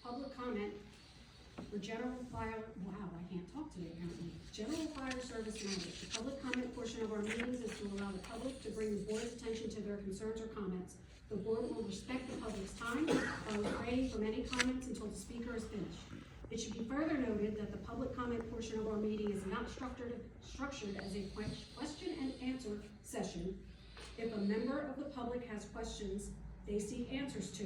public comment for general fire, wow, I can't talk today apparently. General fire service matters. The public comment portion of our meetings is to allow the public to bring the board's attention to their concerns or comments. The board will respect the public's time by refraining from any comments until the speaker is finished. It should be further noted that the public comment portion of our meeting is not structured as a question and answer session. If a member of the public has questions they seek answers to,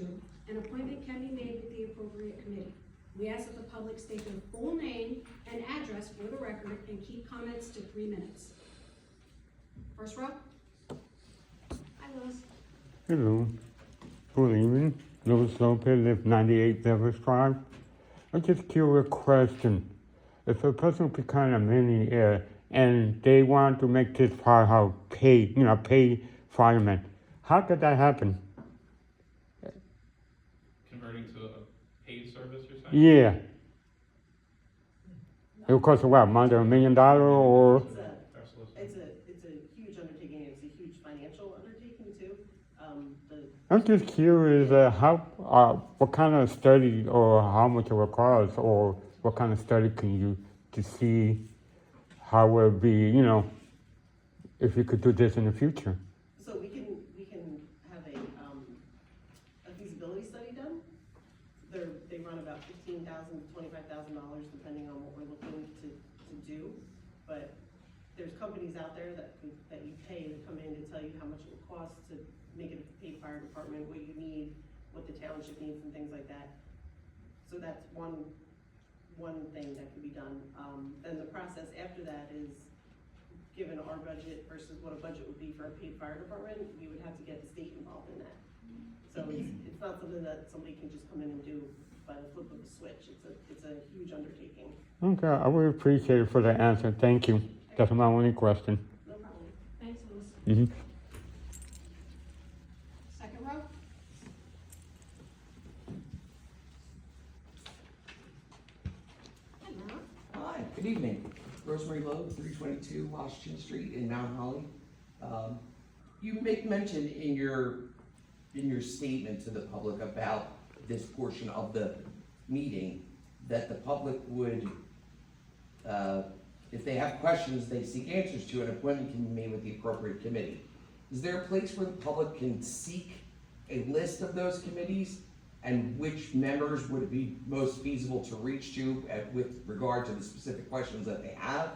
an appointment can be made with the appropriate committee. We ask that the public state their full name and address for the record and keep comments to 3 minutes. First row. Hi, Louis. Hello. Good evening. Louis Lopez, live 98 Devils Drive. I'm just curious question. If a person become a millionaire and they want to make this firehouse paid firemen, how could that happen? Converting to a paid service, you're saying? Yeah. It would cost what, more than $1 million or? It's a huge undertaking. It's a huge financial undertaking too. I'm just curious what kind of study or how much it will cost or what kind of study can you to see how it will be, if you could do this in the future. So we can have a feasibility study done. They run about $15,000 to $25,000 depending on what we're looking to do. But there's companies out there that you pay to come in to tell you how much it will cost to make it a paid fire department, what you need, what the township needs, and things like that. So that's one thing that can be done. Then the process after that is, given our budget versus what a budget would be for a paid fire department, we would have to get the state involved in that. So it's not something that somebody can just come in and do by the flip of a switch. It's a huge undertaking. Okay, I would appreciate it for the answer. Thank you. That's my only question. No problem. Thanks, Louis. Mm-hmm. Second row. Hello. Hi, good evening. Rosemary Lowe, 322 Washington Street in Mount Holly. You make mention in your statement to the public about this portion of the meeting that the public would, if they have questions they seek answers to, an appointment can be made with the appropriate committee. Is there a place where the public can seek a list of those committees and which members would it be most feasible to reach to with regard to the specific questions that they have?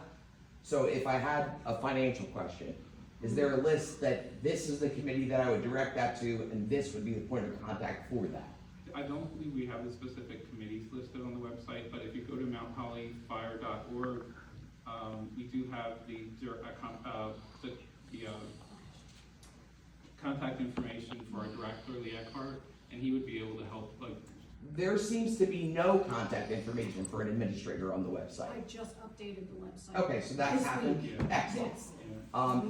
So if I had a financial question, is there a list that this is the committee that I would direct that to and this would be the point of contact for that? I don't believe we have the specific committees listed on the website, but if you go to mounthollyfire.org, we do have the contact information for our director, Lee Eckhart, and he would be able to help. There seems to be no contact information for an administrator on the website. I just updated the website. Okay, so that's This happened. week. Excellent.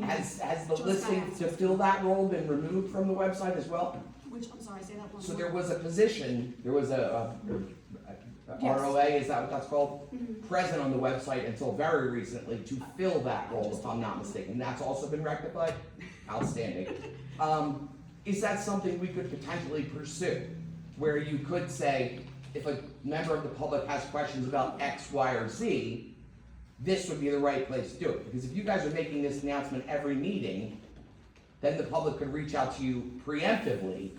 Yes. Has the Just listing that. to fill that role been removed from the website as well? Which, I'm sorry, say that one So more. there was a position, there was a Yes. ROA, is that what that's called? Mhm. Present on the website until very recently to fill that role, if I'm not mistaken. That's also been rectified? Outstanding. Is that something we could potentially pursue? Where you could say, if a member of the public has questions about X, Y, or Z, this would be the right place to do it. Because if you guys are making this announcement every meeting, then the public could reach out to you preemptively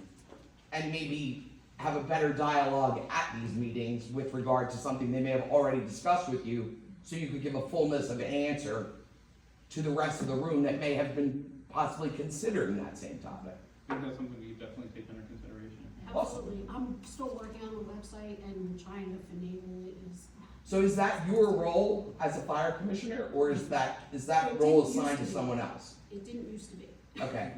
and maybe have a better dialogue at these meetings with regard to something they may have already discussed with you, so you could give a fullness of an answer to the rest of the room that may have been possibly considering that same topic. I think that's something we definitely take under consideration. Absolutely. I'm still working on the website and trying to finagle it. So is that your role as a fire commissioner, or is that It role didn't used assigned to to be. someone else? It didn't used to be. Okay,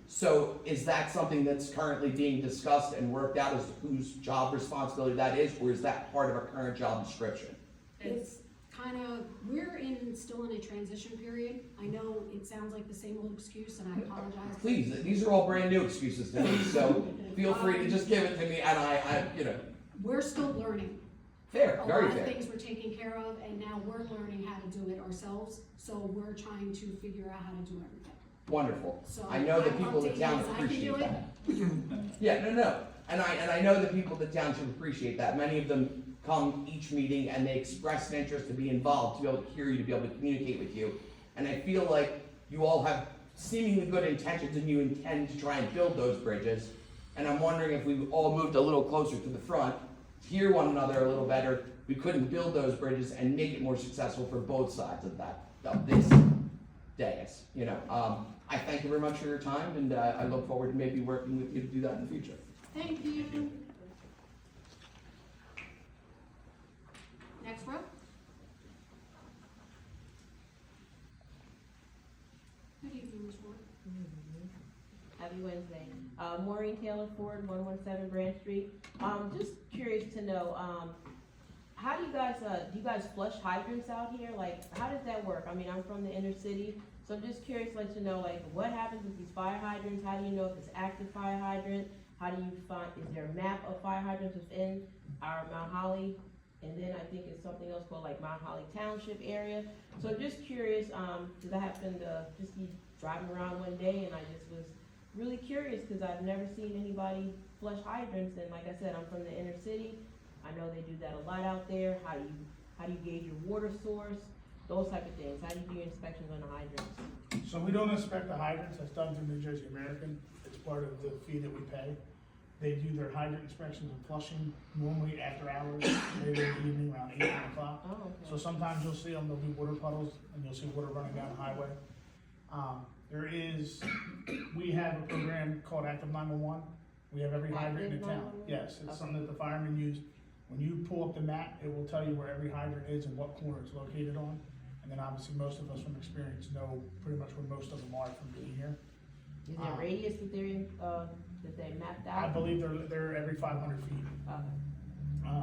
so is that something that's currently being discussed and worked out as to whose job responsibility that is, or is that part of a current job description? It's kind of, still in a transition period. I know it sounds like the same old excuse, and I apologize. Please, these are all brand new excuses to me, so feel free to just give it to me, and I We're still learning. fair, A very lot of fair. things were taken care of, and now we're learning how to do it ourselves, so we're trying to figure out how to do everything. Wonderful. So I know the I'll people in the update town you as I can appreciate do it. that. Yeah, no, and I know the people in the township appreciate that. Many of them come each meeting and they express an interest to be involved, to be able to hear you, to be able to communicate with you. And I feel like you all have seemingly good intentions and you intend to try and build those bridges. And I'm wondering if we all moved a little closer to the front, hear one another a little better, we couldn't build those bridges and make it more successful for both sides of this dais, you know. I thank you very much for your time, and I look forward to maybe working with you to do that in the future. Thank you. Next row. Good evening, Ms. Ward. Happy Wednesday. Maureen Taylor Ford, 117 Branch Street. Just curious to know, how do you guys flush hydrants out here? Like, how does that work? I mean, I'm from the inner city, so I'm just curious, like, to know, like, what happens with these fire hydrants? How do you know if it's active fire hydrant? How do you find, is there a map of fire hydrants within our Mount Holly? And then I think it's something else called like Mount Holly Township area. So I'm just curious, cause I happened to just be driving around one day and I just was really curious, cause I've never seen anybody flush hydrants, and like I said, I'm from the inner city. I know they do that a lot out there. How do you gauge your water source? Those type of things. How do you do your inspections on the hydrants? So we don't inspect the hydrants, that's done through New Jersey American, it's part of the fee that we pay. They do their hydrant inspections and flushing normally after hours, later in the evening around 8, 9 o'clock. Oh, okay. So sometimes you'll see them, there'll be water puddles, and you'll see water running down the highway. We have a program called Active 911, we have every hydrant in the town. Active 911? Yes, it's Okay. something that the firemen use. When you pull up the map, it will tell you where every hydrant is and what corner it's located on. And then obviously most of us from experience know pretty much where most of them are from being here. Is there a radius that they're in, that they mapped out? I believe they're every 500 feet. Okay.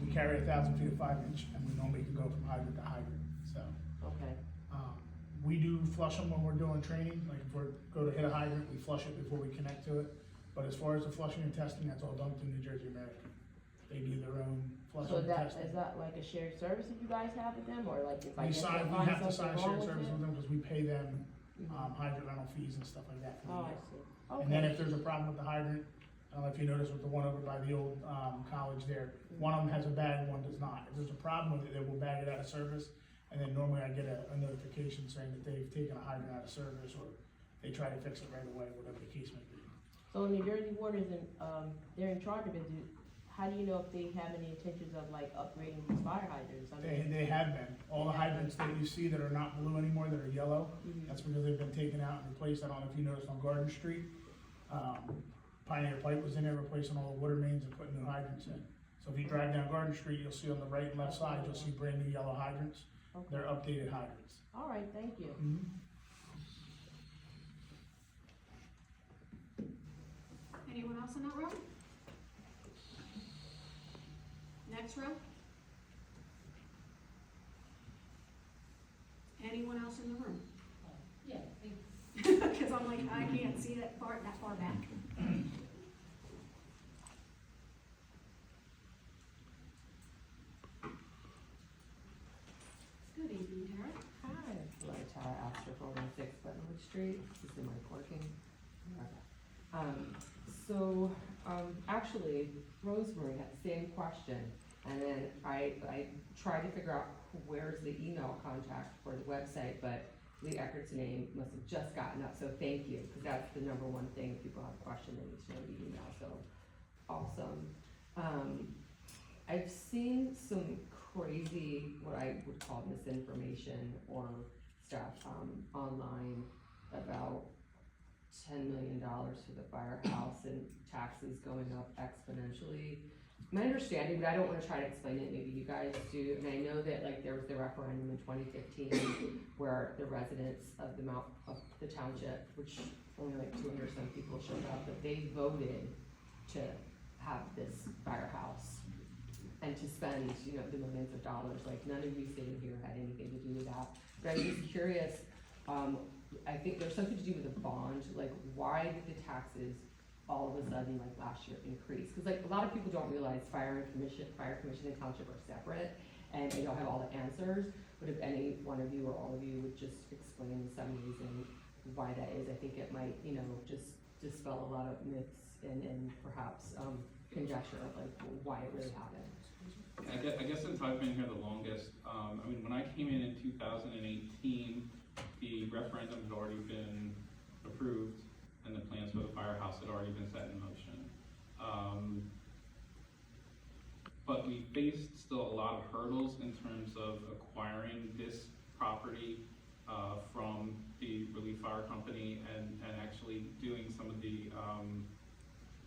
We carry 1,000 feet of 5-inch, and we normally can go from hydrant to hydrant, so. Okay. We do flush them when we're doing training, like if we're go to hit a hydrant, we flush it before we connect to it. But as far as the flushing and testing, that's all done through New Jersey American. They do their own flushing So and that, testing. is that like a shared service that you guys have with them, or like if I We just sign, we find have to sign something a wrong shared with service it? with them, because we pay them, Mhm. hydrant rental fees and stuff like that for Oh, the I year. see. And then Okay. if there's a problem with the hydrant, I don't know if you noticed with the one over by the old, college there, one of them has a bag, one does not. If there's a problem with it, they will bag it out of service, and then normally I get a notification saying that they've taken a hydrant out of service, or they try to fix it right away, whatever the case may be. So New Jersey Water is they're in charge of it. How do you know if they have any intentions of like upgrading these fire hydrants? I mean, They have been. All the hydrants that you see that are not blue anymore, that are yellow, Mhm. that's because they've been taken out and replaced. I don't know if you noticed on Garden Street, Pioneer Pipe was in there replacing all the water mains and putting new hydrants in. So if you drive down Garden Street, you'll see on the right and left side, you'll see brand new yellow hydrants. Okay. They're updated hydrants. All right, thank you. Anyone else in that row? Next row? Anyone else in the room? Yeah, Cause I'm like, I can't see that far back. Good evening, Tara. Hi, Laura Tara Astor, 416 Buttonwood Street. Is the mic working? Actually, Rosemary had the same question, and then I tried to figure out where's the email contact for the website, but Lee Eckert's name must have just gotten up, so thank you, because that's the number one thing, if people have a question, they need to know the email, so awesome. I've seen some crazy, what I would call misinformation or stuff, online about $10 million for the firehouse and taxes going up exponentially. My understanding, but I don't wanna try to explain it, maybe you guys do, and I know that like there was the referendum in 2015 where the residents of the township, which only like 200 some people showed up, but they voted to have this firehouse and to spend, the millions of dollars. Like none of you sitting here had anything to do with that. But I was just curious, I think there's something to do with the bond, like why did the taxes all of a sudden, like last year, increase? Because like a lot of people don't realize fire commission and township are separate, and they don't have all the answers. But if any one of you or all of you would just explain some reason why that is. I think it might, you know, just dispel a lot of myths and perhaps, conjecture of like why it really happened. I guess since I've been here the longest, I mean, when I came in 2018, the referendum had already been approved and the plans for the firehouse had already been set in motion. But we faced still a lot of hurdles in terms of acquiring this property from the Relief Fire Company and actually doing some of the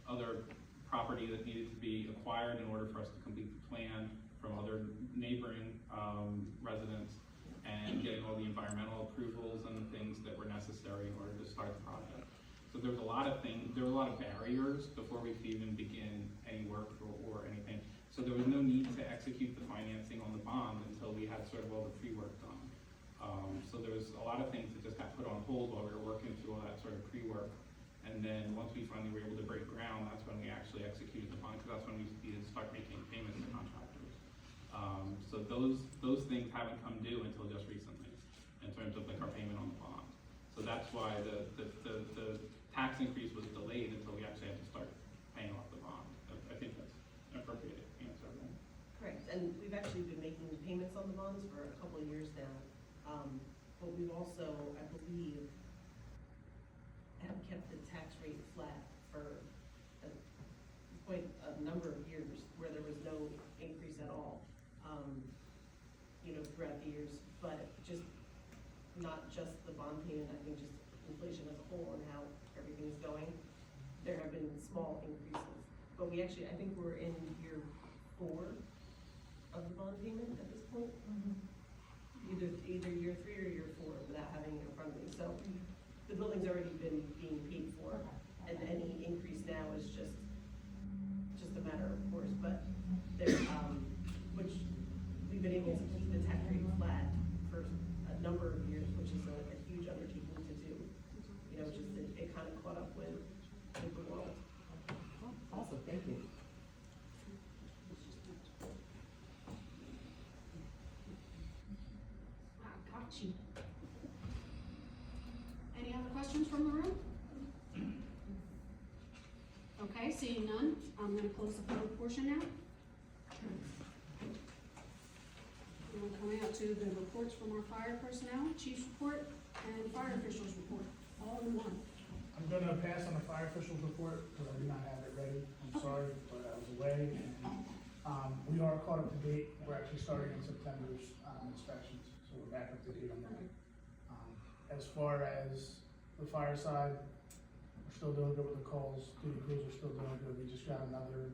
other property that needed to be acquired in order for us to complete the plan from other neighboring residents and getting all the environmental approvals and the things that were necessary in order to start the project. So there was a lot of things, there were a lot of barriers before we could even begin any work or anything. So there was no need to execute the financing on the bond until we had sort of all the pre-work done. So there was a lot of things that just got put on hold while we were working through all that sort of pre-work. And then once we finally were able to break ground, that's when we actually executed the bond, because that's when we needed to start making payments to contractors. So those things haven't come due until just recently, in terms of like our payment on the bond. So that's why the tax increase was delayed until we actually had to start paying off the bond. I think that's an appropriate answer. Correct, and we've actually been making payments on the bonds for a couple of years now. But we've also, I believe, have kept the tax rate flat for quite a number of years where there was no increase at all, you know, throughout the years. But just, not just the bond payment, I think just inflation as a whole and how everything is going. There have been small increases, but we actually, I think we're in year 4 of the bond payment at this point. Either year 3 or year 4 without having it in front of me. So the building's already been being paid for, and any increase now is just a matter of course. But there, which we've been able to keep the tax rate flat for a number of years, which is a huge undertaking to do. You know, just it kind of caught up with the world. Awesome, thank you. Got you. Any other questions from the room? Okay, seeing none, I'm gonna close the public portion now. We're coming out to the reports from our fire personnel, chief's report, and fire officials report, all in one. I'm gonna pass on the fire officials report, because I do not have it ready, I'm sorry, but I was away, and, we are caught up to date, we're actually starting in September's, inspections, so we're back up to date on that. As far as the fire side, we're still doing good with the calls, duty crews are still doing good, we just got another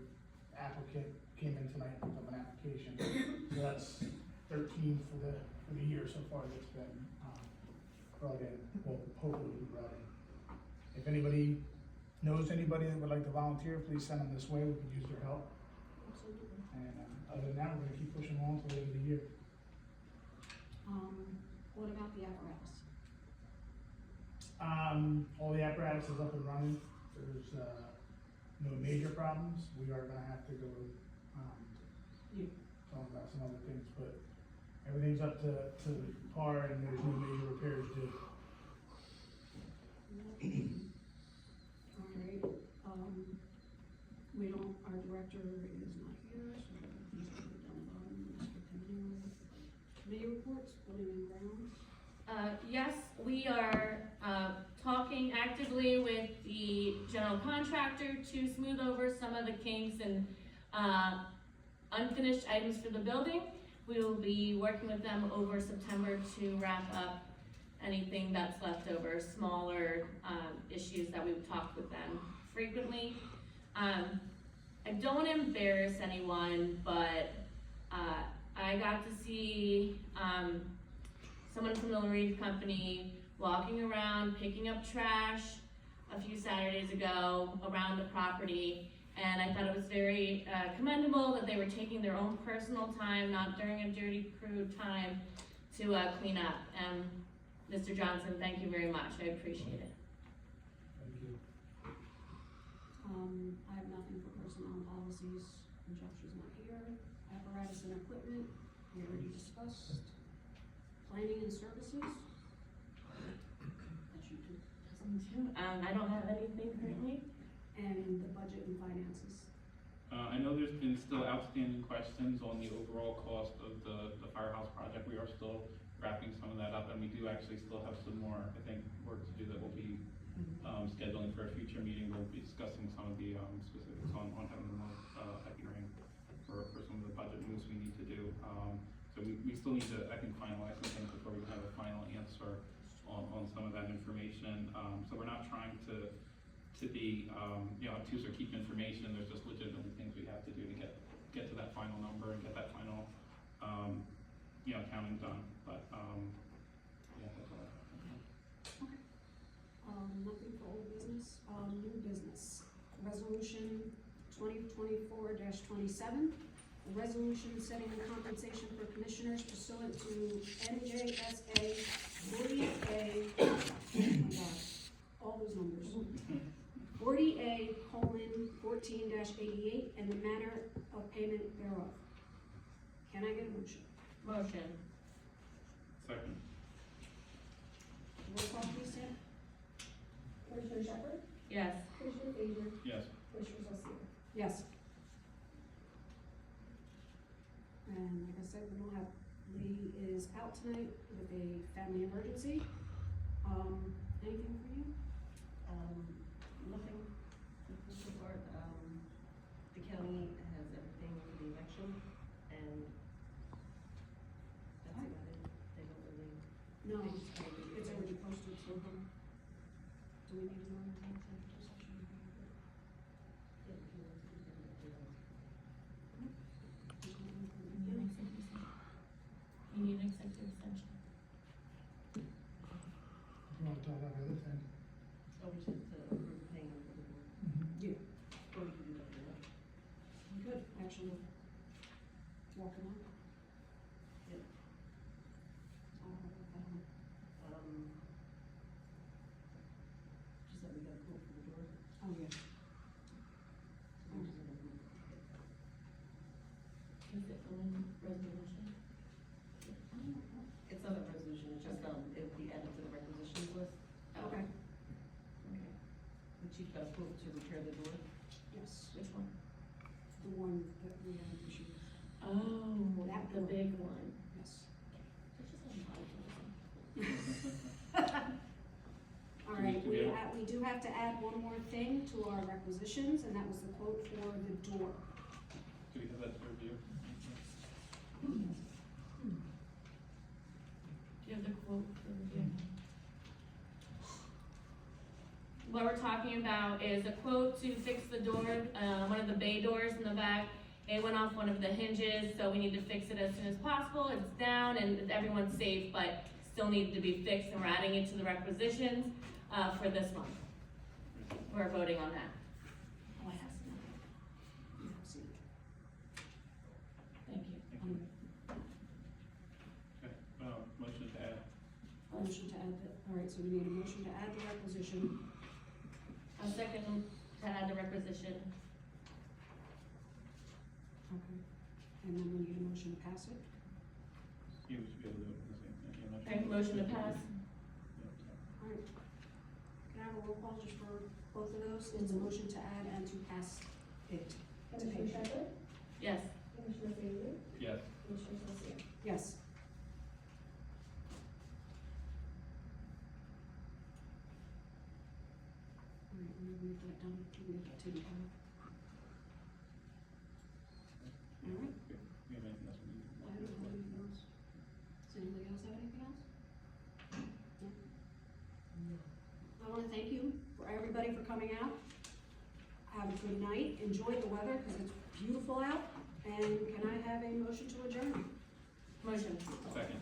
applicant, came in tonight, picked up an application, so that's 13 for the year so far that's been, brought in, well, hopefully will be brought in. If anybody knows anybody that would like to volunteer, please send them this way, we could use their help. And other than that, we're gonna keep pushing along till the end of the year. What about the apparatus? All the apparatus is up and running, there's, no major problems, we are gonna have to go, talk about some other things, but everything's up to par and there's no major repairs due. Alright, our director is not here, so he's down the bottom, let's get him anyway. Committee reports, building and grounds. Yes, we are talking actively with the general contractor to smooth over some of the kinks and unfinished items for the building. We will be working with them over September to wrap up anything that's left over, smaller issues that we've talked with them frequently. I don't embarrass anyone, but I got to see someone from the Reed Company walking around, picking up trash a few Saturdays ago around the property. And I thought it was very commendable that they were taking their own personal time, not during a dirty crew time, to clean up. And Mr. Johnson, thank you very much. I appreciate it. Thank you. I have nothing for personnel and policies, and Josh is not here. Apparatus and equipment, we already discussed. Planning and services. That you do. I don't have anything currently. And the budget and finances. I know there's been still outstanding questions on the overall cost of the firehouse project. We are still wrapping some of that up, and we do actually still have some more, I think, work to do that we'll be scheduling for a future meeting. We'll be discussing some of the specifics on having more a hearing for some of the budget moves we need to do. So we still need to, I think, finalize some things before we have a final answer on some of that information. So we're not trying to be, obtuse or keep information. There's just legitimately things we have to do to get to that final number and get that final, counting done. But, yeah, that's all I have. Nothing for old business, new business. Resolution 2024-27, a resolution setting the compensation for commissioners pursuant to NJSA 40A, oh my God, all those numbers. 40A:14-88 and the manner of payment thereof. Can I get a motion? Motion. Second. Roll call please, Sam. Commissioner Shepherd? Yes. Commissioner Frazier? Yes. Commissioner Garcia? Yes. And like I said, we don't have, Lee is out tonight with a family emergency. Anything for you? Nothing so far. The county has everything for the election, and that's about it. They don't really. No, they just kind of- it's already posted, so, do we need to know anything for executive session? Yeah, if you want to do that, do that. You need an executive session. You wanna talk about the other thing? Oh, we should, approve paying for the board. Yeah. Or we can do that, yeah. We could, actually, walk him out. Yep. I'll have that on. Just that we got a quote for the door. Oh, yeah. So we're just gonna approve. Is it on resolution? It's not a resolution, it's just, it'll be added to the requisitions list. Okay, Okay. The chief got a quote to repair the door. yes, Which one? the one that we have issued, Oh, That the one. big one. yes. It's just a lot of All Do we right, need to get- we do have to add one more thing to our requisitions, and that was the quote for the door. Do we have that to review? Do you have the quote for review? What we're talking about is a quote to fix the door, one of the bay doors in the back. It went off one of the hinges, so we need to fix it as soon as possible. It's down and everyone's safe, but still needed to be fixed, and we're adding it to the requisitions, for this month. We're voting on that. Oh, I have seen it. You have seen it. Thank you. Okay, motion to add. Motion to add the, all right, so we need a motion to add the requisition. A second to add the requisition. Okay. And then we need a motion to pass it. Yeah, we should be able to do it the same thing. Yeah, Okay, motion to pass. Yeah, All right. Can I have a roll call just for both of those? It's a motion to add and to pass it. Commissioner Shepherd? Yes. Commissioner Frazier? Yes. Commissioner Garcia? Yes. All right, we're gonna leave that done, we can get that taken care of. All right, We have anything else we need? I don't have anything else. Does anybody else have anything else? No? I wanna thank you, for everybody for coming out. Have a good night, enjoy the weather, cause it's beautiful out, and can I have a motion to adjourn? Motion. Second.